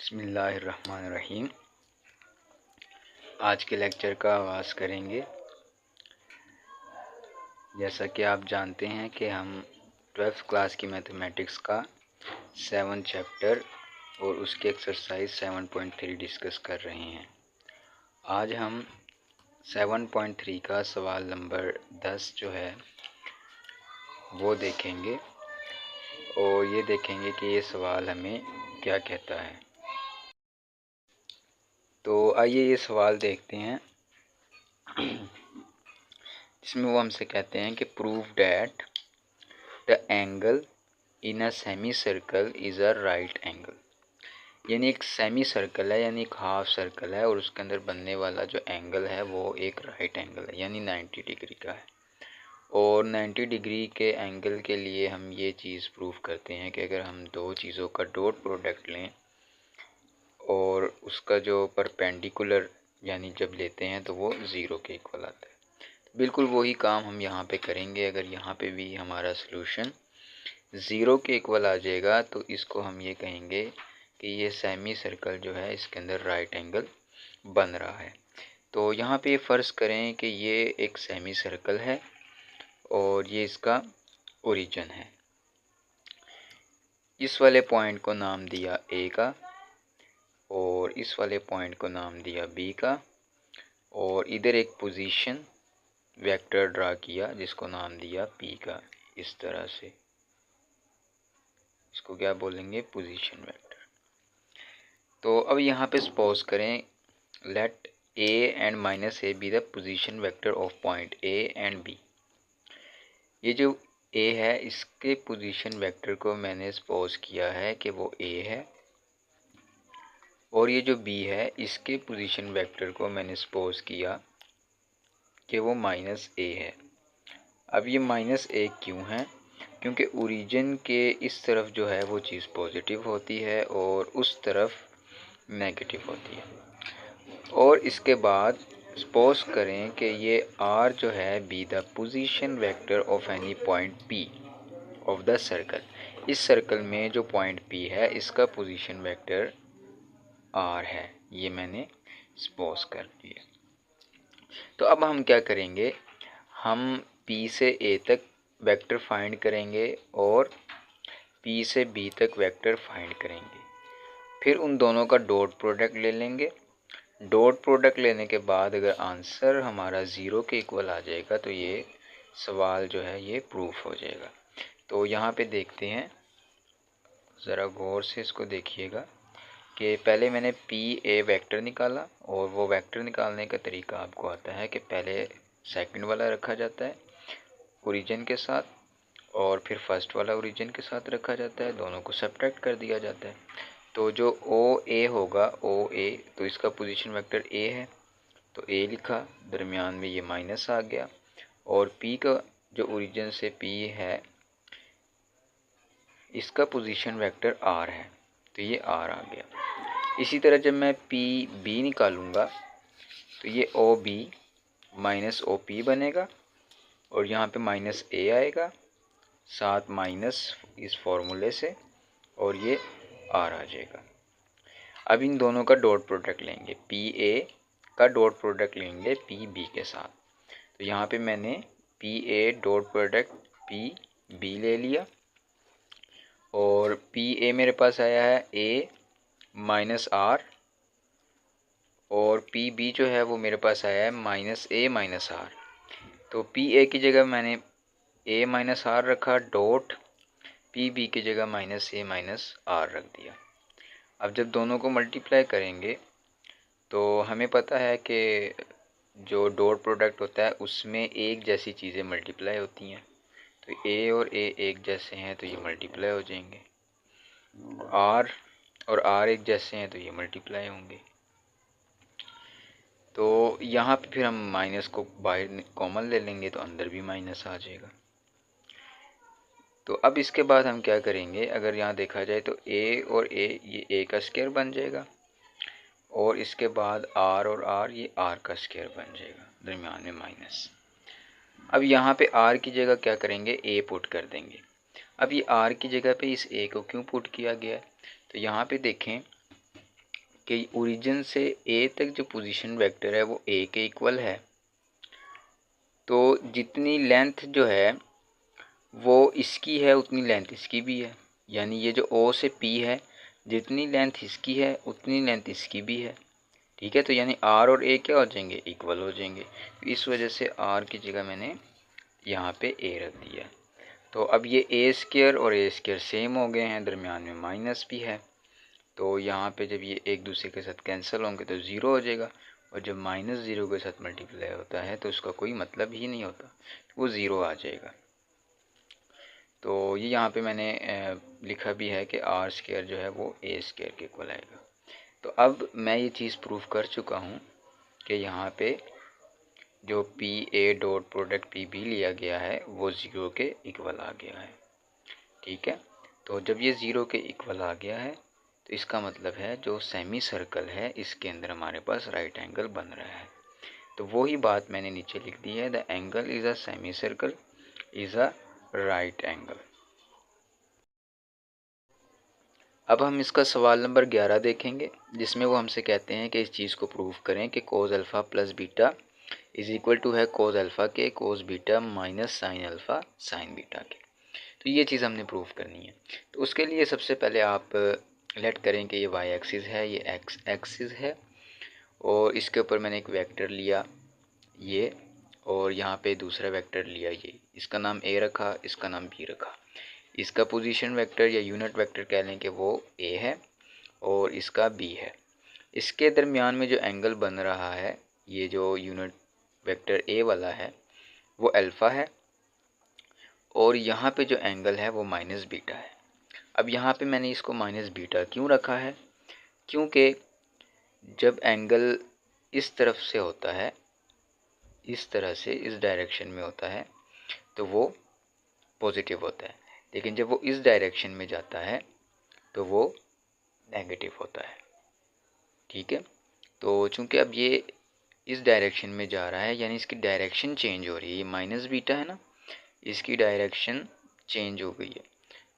बिस्मिल्लाहिर्रहमानिर्रहीम। आज के लेक्चर का आगाज़ करेंगे। जैसा कि आप जानते हैं कि हम 12th क्लास की मैथमेटिक्स का 7 चैप्टर और उसके एक्सरसाइज 7.3 डिस्कस कर रहे हैं। आज हम 7.3 का सवाल नंबर 10 जो है वो देखेंगे और ये देखेंगे कि ये सवाल हमें क्या कहता है। तो आइए ये सवाल देखते हैं। इसमें वो हमसे कहते हैं कि prove that the angle in a semi circle is a right angle. यानी एक सेमी सर्कल है, यानी एक हाफ सर्कल है और उसके अंदर बनने वाला जो एंगल है वो एक राइट एंगल है, यानी 90 डिग्री का है। और 90 डिग्री के एंगल के लिए हम ये चीज़ प्रूव करते हैं कि अगर हम दो चीज़ों का डॉट प्रोडक्ट लें और उसका जो परपेंडिकुलर यानी जब लेते हैं तो वो ज़ीरो के इक्वल आता है। बिल्कुल वही काम हम यहाँ पे करेंगे। अगर यहाँ पे भी हमारा सलूशन ज़ीरो के इक्वल आ जाएगा तो इसको हम ये कहेंगे कि ये सेमी सर्कल जो है इसके अंदर राइट एंगल बन रहा है। तो यहाँ पे फ़र्ज़ करें कि ये एक सेमी सर्कल है और ये इसका ओरिजिन है। इस वाले पॉइंट को नाम दिया ए का और इस वाले पॉइंट को नाम दिया बी का और इधर एक पोजीशन वेक्टर ड्रा किया जिसको नाम दिया पी का। इस तरह से इसको क्या बोलेंगे, पोजीशन वेक्टर। तो अब यहाँ पे सपोज करें let A and minus A B the position vector of point A and B. ये जो ए है इसके पोजीशन वेक्टर को मैंने सपोज किया है कि वो ए है और ये जो बी है इसके पोजीशन वेक्टर को मैंने सपोज किया कि वो माइनस ए है। अब ये माइनस ए क्यों है? क्योंकि ओरिजिन के इस तरफ जो है वो चीज़ पॉजिटिव होती है और उस तरफ नेगेटिव होती है। और इसके बाद सपोज करें कि ये आर जो है B the position vector of any point P of the circle. इस सर्कल में जो पॉइंट पी है इसका पोजीशन वेक्टर आर है, ये मैंने सपोज कर दिया। तो अब हम क्या करेंगे, हम पी से ए तक वेक्टर फाइंड करेंगे और पी से बी तक वेक्टर फाइंड करेंगे। फिर उन दोनों का डॉट प्रोडक्ट ले लेंगे। डॉट प्रोडक्ट लेने के बाद अगर आंसर हमारा ज़ीरो के इक्वल आ जाएगा तो ये सवाल जो है ये प्रूफ हो जाएगा। तो यहाँ पे देखते हैं, ज़रा गौर से इसको देखिएगा कि पहले मैंने पी ए वेक्टर निकाला और वो वेक्टर निकालने का तरीका आपको आता है कि पहले सेकंड वाला रखा जाता है ओरिजिन के साथ और फिर फर्स्ट वाला ओरिजिन के साथ रखा जाता है, दोनों को सब्ट्रैक्ट कर दिया जाता है। तो जो ओ ए होगा ओ ए, तो इसका पोजीशन वेक्टर ए है तो ए लिखा, दरमियान में ये माइनस आ गया और पी का जो ओरिजिन से पी है इसका पोजीशन वेक्टर आर है तो ये आर आ गया। इसी तरह जब मैं पी बी निकालूंगा तो ये O B minus O P बनेगा और यहाँ पे माइनस ए आएगा साथ माइनस इस फॉर्मूले से और ये आर आ जाएगा। अब इन दोनों का डॉट प्रोडक्ट लेंगे, पी ए का डॉट प्रोडक्ट लेंगे पी बी के साथ। तो यहाँ पे मैंने P A dot product P B ले लिया और पी ए मेरे पास आया है ए माइनस आर और पी बी जो है वो मेरे पास आया है माइनस ए माइनस आर। तो पी ए की जगह मैंने ए माइनस आर रखा डॉट पी बी की जगह माइनस ए माइनस आर रख दिया। अब जब दोनों को मल्टीप्लाई करेंगे तो हमें पता है कि जो डॉट प्रोडक्ट होता है उसमें एक जैसी चीज़ें मल्टीप्लाई होती हैं। तो ए और ए एक जैसे हैं तो ये मल्टीप्लाई हो जाएंगे, आर और आर एक जैसे हैं तो ये मल्टीप्लाई होंगे। तो यहाँ पे फिर हम माइनस को बाहर कॉमन ले लेंगे तो अंदर भी माइनस आ जाएगा। तो अब इसके बाद हम क्या करेंगे, अगर यहाँ देखा जाए तो ए और ए ये ए का स्क्वायर बन जाएगा और इसके बाद आर और आर ये आर का स्क्वायर बन जाएगा, दरमियान में माइनस। अब यहाँ पे आर की जगह क्या करेंगे, ए पुट कर देंगे। अब ये आर की जगह पे इस ए को क्यों पुट किया गया है, तो यहाँ पे देखें कि ओरिजिन से ए तक जो पोजीशन वेक्टर है वो ए के इक्वल है, तो जितनी लेंथ जो है वो इसकी है उतनी लेंथ इसकी भी है। यानी ये जो ओ से पी है, जितनी लेंथ इसकी है उतनी लेंथ इसकी भी है। ठीक है, तो यानी आर और ए क्या हो जाएंगे, इक्वल हो जाएंगे। तो इस वजह से आर की जगह मैंने यहाँ पे ए रख दिया। तो अब ये ए स्क्वायर और ए स्क्वायर सेम हो गए हैं, दरमियान में माइनस भी है, तो यहाँ पे जब ये एक दूसरे के साथ कैंसिल होंगे तो ज़ीरो हो जाएगा। और जब माइनस ज़ीरो के साथ मल्टीप्लाई होता है तो उसका कोई मतलब ही नहीं होता, वो ज़ीरो आ जाएगा। तो ये यहाँ पे मैंने लिखा भी है कि आर स्क्वायर जो है वो ए स्क्वायर के इक्वल आएगा। तो अब मैं ये चीज़ प्रूफ कर चुका हूँ कि यहाँ पे जो P A dot product P B लिया गया है वो ज़ीरो के इक्वल आ गया है। ठीक है, तो जब ये ज़ीरो के इक्वल आ गया है तो इसका मतलब है जो सेमी सर्कल है इसके अंदर हमारे पास राइट एंगल बन रहा है। तो वही बात मैंने नीचे लिख दी है, the angle is a semi circle is a right angle. अब हम इसका सवाल नंबर 11 देखेंगे, जिसमें वो हमसे कहते हैं कि इस चीज़ को प्रूफ करें कि cos alpha plus beta is equal to है कोस अल्फ़ा के cos beta minus sine alpha sine beta के। तो ये चीज़ हमने प्रूफ करनी है। तो उसके लिए सबसे पहले आप लेट करें कि ये वाई एक्सिस है, ये एक्स एक्सिस है, और इसके ऊपर मैंने एक वेक्टर लिया ये, और यहाँ पे दूसरा वेक्टर लिया ये, इसका नाम ए रखा, इसका नाम बी रखा। इसका पोजीशन वेक्टर या यूनिट वेक्टर कह लें कि वो ए है और इसका बी है। इसके दरमियान में जो एंगल बन रहा है, ये जो यूनिट वेक्टर ए वाला है वो अल्फ़ा है, और यहाँ पे जो एंगल है वो माइनस बीटा है। अब यहाँ पे मैंने इसको माइनस बीटा क्यों रखा है, क्योंकि जब एंगल इस तरफ से होता है, इस तरह से इस डायरेक्शन में होता है तो वो पॉजिटिव होता है, लेकिन जब वो इस डायरेक्शन में जाता है तो वो नेगेटिव होता है। ठीक है, तो चूंकि अब ये इस डायरेक्शन में जा रहा है यानी इसकी डायरेक्शन चेंज हो रही है, ये माइनस बीटा है ना, इसकी डायरेक्शन चेंज हो गई है।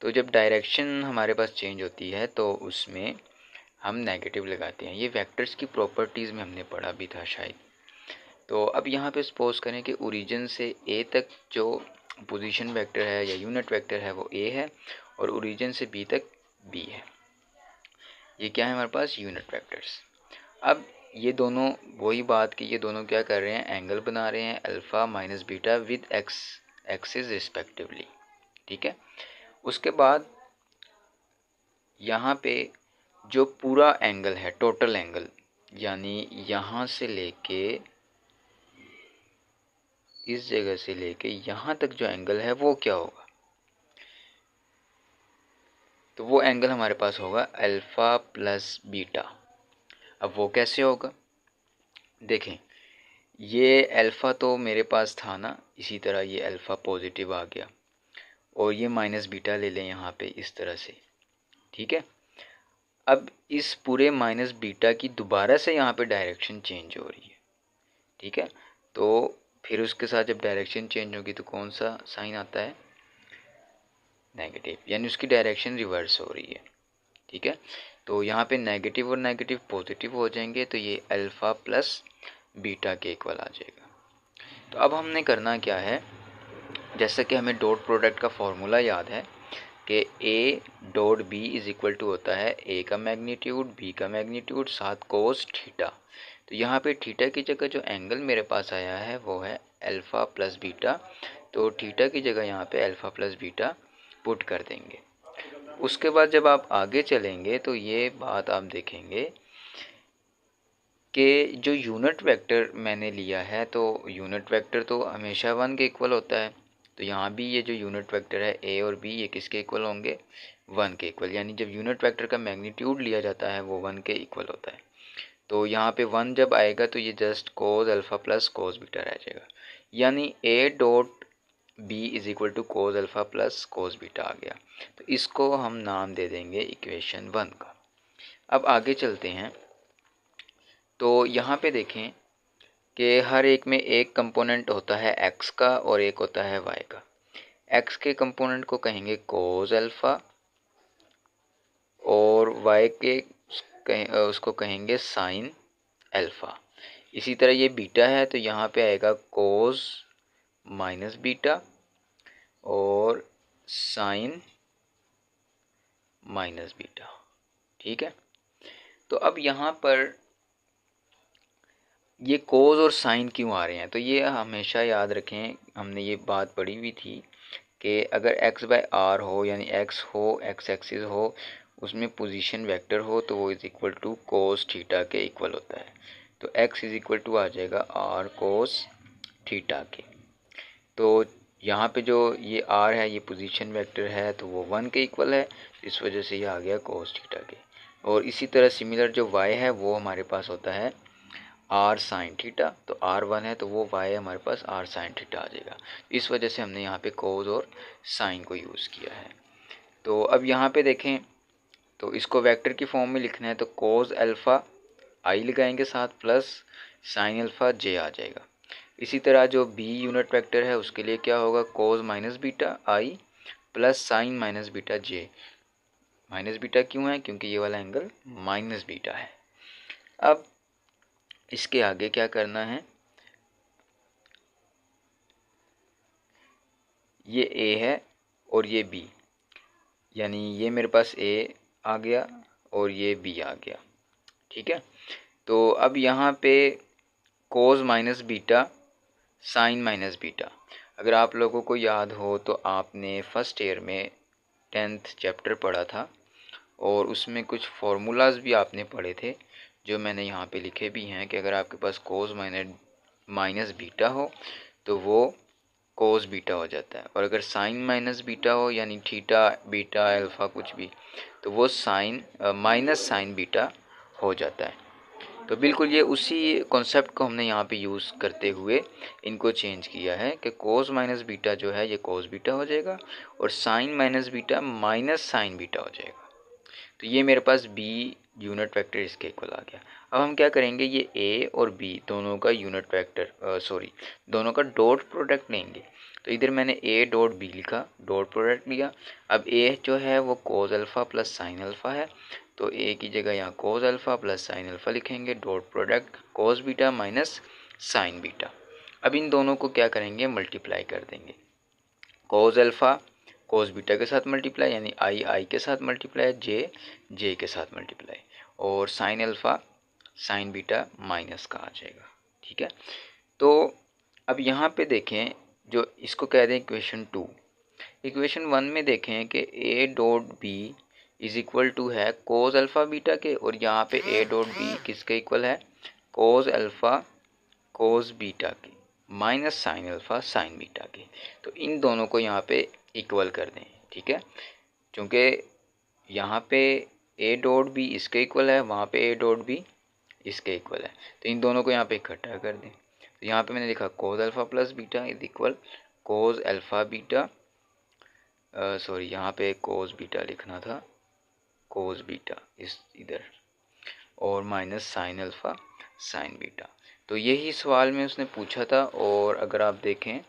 तो जब डायरेक्शन हमारे पास चेंज होती है तो उसमें हम नेगेटिव लगाते हैं। ये वेक्टर्स की प्रॉपर्टीज़ में हमने पढ़ा भी था शायद। तो अब यहाँ पे सपोज करें कि ओरिजिन से ए तक जो पोजीशन वेक्टर है या यूनिट वेक्टर है वो ए है, और ओरिजिन से बी तक बी है। ये क्या है हमारे पास, यूनिट वेक्टर्स। अब ये दोनों वही बात कि ये दोनों क्या कर रहे हैं, एंगल बना रहे हैं alpha minus beta with x axis respectively. ठीक है, उसके बाद यहाँ पे जो पूरा एंगल है, टोटल एंगल, यानी यहाँ से लेके इस जगह से लेके यहाँ तक जो एंगल है वो क्या होगा, तो वो एंगल हमारे पास होगा अल्फ़ा प्लस बीटा। अब वो कैसे होगा, देखें ये अल्फ़ा तो मेरे पास था ना, इसी तरह ये अल्फ़ा पॉजिटिव आ गया, और ये माइनस बीटा ले लें यहाँ पे इस तरह से। ठीक है, अब इस पूरे माइनस बीटा की दोबारा से यहाँ पे डायरेक्शन चेंज हो रही है। ठीक है, तो फिर उसके साथ जब डायरेक्शन चेंज होगी तो कौन सा साइन आता है, नेगेटिव, यानी उसकी डायरेक्शन रिवर्स हो रही है। ठीक है, तो यहाँ पे नेगेटिव और नेगेटिव पॉजिटिव हो जाएंगे, तो ये अल्फ़ा प्लस बीटा के इक्वल आ जाएगा। तो अब हमने करना क्या है, जैसा कि हमें डॉट प्रोडक्ट का फॉर्मूला याद है कि A dot B is equal to होता है ए का मैग्नीट्यूड बी का मैग्नीट्यूड साथ कोस थीटा। तो यहाँ पे थीटा की जगह जो एंगल मेरे पास आया है वो है अल्फ़ा प्लस बीटा, तो थीटा की जगह यहाँ पे अल्फ़ा प्लस बीटा पुट कर देंगे। उसके बाद जब आप आगे चलेंगे तो ये बात आप देखेंगे कि जो यूनिट वेक्टर मैंने लिया है, तो यूनिट वेक्टर तो हमेशा 1 के इक्वल होता है, तो यहाँ भी ये जो यूनिट वेक्टर है ए और बी ये किसके इक्वल होंगे, 1 के इक्वल। यानी जब यूनिट वेक्टर का मैग्नीट्यूड लिया जाता है वो 1 के इक्वल होता है। तो यहाँ पे 1 जब आएगा तो ये just cos alpha plus cos beta रह जाएगा, यानी a dot B is equal to cos alpha plus cos beta आ गया। तो इसको हम नाम दे देंगे इक्वेशन 1 का। अब आगे चलते हैं, तो यहाँ पे देखें कि हर एक में एक कंपोनेंट होता है x का और एक होता है y का। x के कंपोनेंट को कहेंगे कोस अल्फ़ा और y के उसको कहेंगे साइन अल्फ़ा। इसी तरह ये बीटा है तो यहाँ पे आएगा कोस माइनस बीटा और साइन माइनस बीटा। ठीक है, तो अब यहाँ पर ये कोस और साइन क्यों आ रहे हैं, तो ये हमेशा याद रखें, हमने ये बात पढ़ी हुई थी कि अगर x बाय आर हो यानी x हो, x एक्सिस हो, उसमें पोजीशन वेक्टर हो तो वो is equal to cos theta के इक्वल होता है। तो x इज़ इक्वल टू आ जाएगा r कोस थीटा के। तो यहाँ पे जो ये r है ये पोजीशन वेक्टर है तो वो 1 के इक्वल है, इस वजह से ये आ गया कोस थीटा के। और इसी तरह सिमिलर जो y है वो हमारे पास होता है आर साइन थीटा, तो आर 1 है तो वो y हमारे पास आर साइन थीटा आ जाएगा। इस वजह से हमने यहाँ पे कोस और साइन को यूज़ किया है। तो अब यहाँ पे देखें तो इसको वेक्टर की फॉर्म में लिखना है तो कोस अल्फ़ा आई लगाएंगे साथ प्लस साइन अल्फ़ा जे आ जाएगा। इसी तरह जो बी यूनिट वेक्टर है उसके लिए क्या होगा, कोस माइनस बीटा आई प्लस साइन माइनस बीटा जे। माइनस बीटा क्यों है, क्योंकि ये वाला एंगल माइनस बीटा है। अब इसके आगे क्या करना है, ये ए है और ये बी, यानी ये मेरे पास ए आ गया और ये बी आ गया। ठीक है, तो अब यहाँ पे कोस minus beta sine minus beta, अगर आप लोगों को याद हो तो आपने फर्स्ट ईयर में 10th चैप्टर पढ़ा था और उसमें कुछ फार्मूलाज भी आपने पढ़े थे जो मैंने यहाँ पे लिखे भी हैं कि अगर आपके पास कोस माइनस बीटा हो तो वो कोस बीटा हो जाता है, और अगर साइन माइनस बीटा हो यानी थीटा बीटा अल्फ़ा कुछ भी तो वो साइन माइनस साइन बीटा हो जाता है। तो बिल्कुल ये उसी कॉन्सेप्ट को हमने यहाँ पे यूज़ करते हुए इनको चेंज किया है कि कोस माइनस बीटा जो है ये कोस बीटा हो जाएगा और sine minus beta minus sine beta हो जाएगा। तो ये मेरे पास बी यूनिट वेक्टर इसके इक्वल आ गया। अब हम क्या करेंगे, ये ए और बी दोनों का यूनिट वेक्टर दोनों का डॉट प्रोडक्ट लेंगे। तो इधर मैंने ए डॉट बी लिखा, डॉट प्रोडक्ट लिया। अब ए जो है वो cos alpha plus sine alpha है तो ए की जगह यहाँ cos alpha plus sine alpha लिखेंगे, dot product cos beta minus sine beta. अब इन दोनों को क्या करेंगे, मल्टीप्लाई कर देंगे। कोस अल्फ़ा कोस बीटा के साथ मल्टीप्लाई यानी आई के साथ मल्टीप्लाई, जे के साथ मल्टीप्लाई, और sign alpha sine beta minus का आ जाएगा। ठीक है, तो अब यहाँ पे देखें, जो इसको कह दें इक्वेशन 2, इक्वेशन 1 में देखें कि A dot B is equal to है कोस अल्फ़ा बीटा के, और यहाँ पे ए डॉट बी किसके इक्वल है, कोस अल्फ़ा कोस बीटा के minus sine alpha sine beta के। तो इन दोनों को यहाँ पे इक्वल कर दें। ठीक है, क्योंकि यहाँ पे ए डॉट बी इसके इक्वल है, वहाँ पे ए डॉट बी इसके इक्वल है, तो इन दोनों को यहाँ पे इकट्ठा कर दें। तो यहाँ पे मैंने लिखा कोस alpha plus beta is equal cos alpha beta, sorry यहाँ पे कोस बीटा लिखना था, कोस बीटा इस इधर, और minus sine alpha sine beta. तो यही सवाल में उसने पूछा था, और अगर आप देखें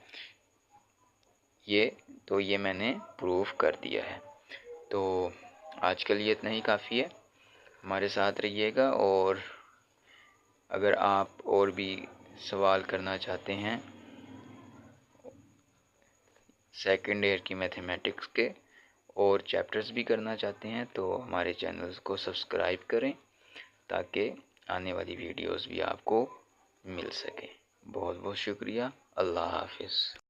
ये मैंने प्रूफ कर दिया है। तो आज के लिए इतना ही काफ़ी है, हमारे साथ रहिएगा, और अगर आप और भी सवाल करना चाहते हैं सेकंड ईयर की मैथमेटिक्स के और चैप्टर्स भी करना चाहते हैं तो हमारे चैनल्स को सब्सक्राइब करें ताकि आने वाली वीडियोस भी आपको मिल सके। बहुत बहुत शुक्रिया, अल्लाह हाफिज़।